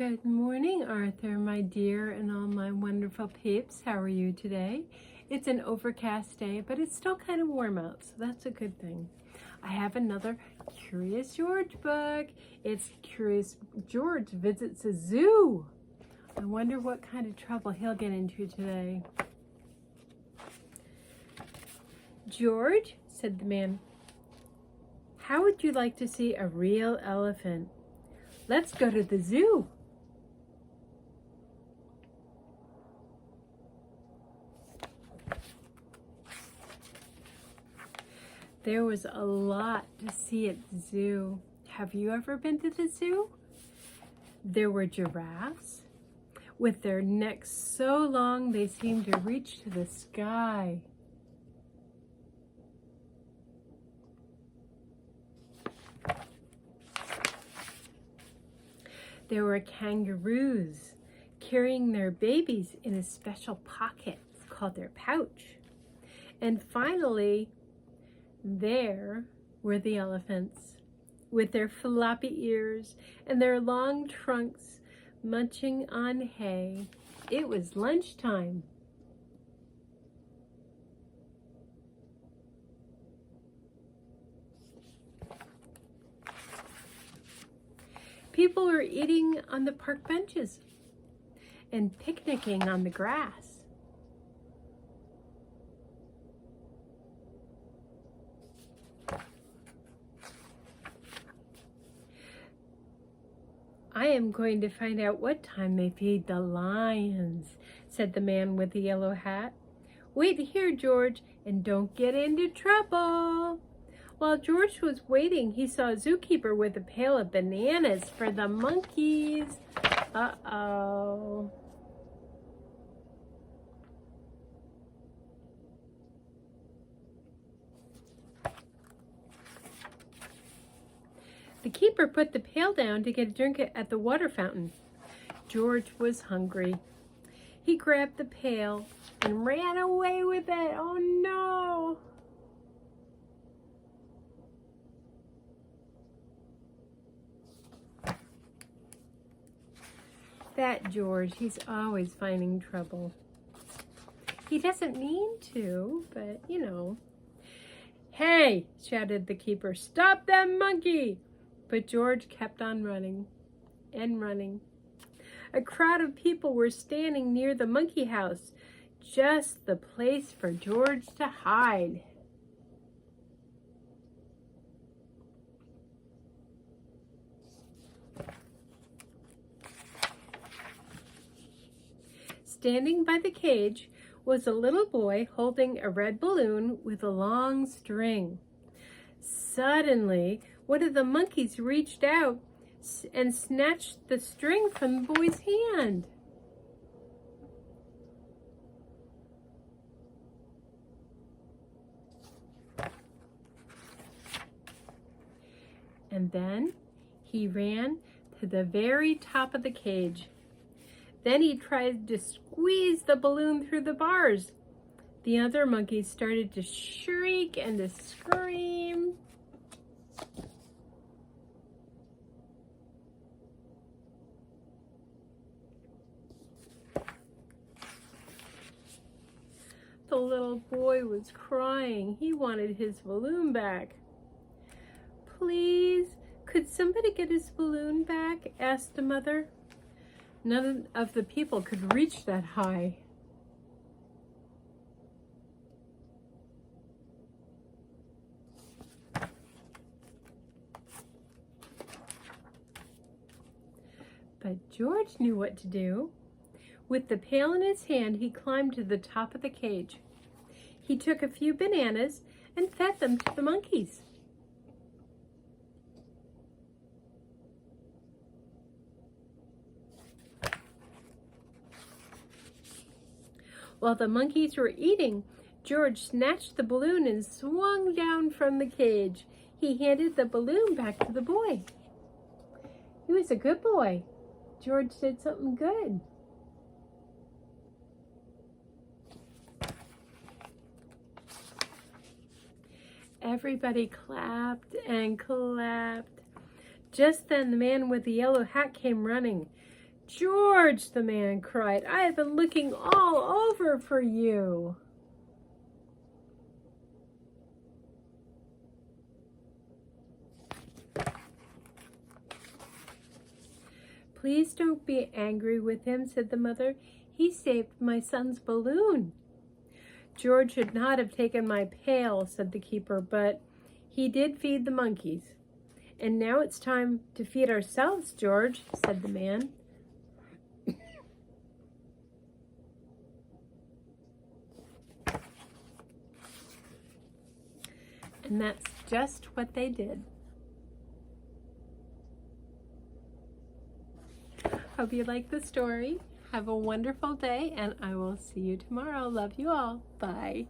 Good morning, Arthur, my dear, and all my wonderful peeps. How are you today? It's an overcast day, but it's still kind of warm out, so that's a good thing. I have another Curious George book. It's Curious George Visits a Zoo. I wonder what kind of trouble he'll get into today. George, said the man, how would you like to see a real elephant? Let's go to the zoo. There was a lot to see at the zoo. Have you ever been to the zoo? There were giraffes with their necks so long they seemed to reach to the sky. There were kangaroos carrying their babies in a special pocket called their pouch. And finally, there were the elephants with their floppy ears and their long trunks munching on hay. It was lunchtime. People were eating on the park benches and picnicking on the grass. I am going to find out what time they feed the lions, said the man with the yellow hat. Wait here, George, and don't get into trouble. While George was waiting, he saw a zookeeper with a pail of bananas for the monkeys. Uh-oh. The keeper put the pail down to get a drink at the water fountain. George was hungry. He grabbed the pail and ran away with it. Oh no! That George, he's always finding trouble. He doesn't mean to, but you know. Hey, shouted the keeper, stop that monkey! But George kept on running and running. A crowd of people were standing near the monkey house, just the place for George to hide. Standing by the cage was a little boy holding a red balloon with a long string. Suddenly, one of the monkeys reached out and snatched the string from the boy's hand. And then he ran to the very top of the cage. Then he tried to squeeze the balloon through the bars. The other monkeys started to shriek and to scream. The little boy was crying. He wanted his balloon back. Please, could somebody get his balloon back? Asked the mother. None of the people could reach that high. But George knew what to do. With the pail in his hand, he climbed to the top of the cage. He took a few bananas and fed them to the monkeys. While the monkeys were eating, George snatched the balloon and swung down from the cage. He handed the balloon back to the boy. He was a good boy. George did something good. Everybody clapped and clapped. Just then the man with the yellow hat came running. George, the man cried, I have been looking all over for you. Please don't be angry with him, said the mother. He saved my son's balloon. George should not have taken my pail, said the keeper, but he did feed the monkeys. And now it's time to feed ourselves, George, said the man. And that's just what they did. Hope you like the story. Have a wonderful day, and I will see you tomorrow. Love you all. Bye.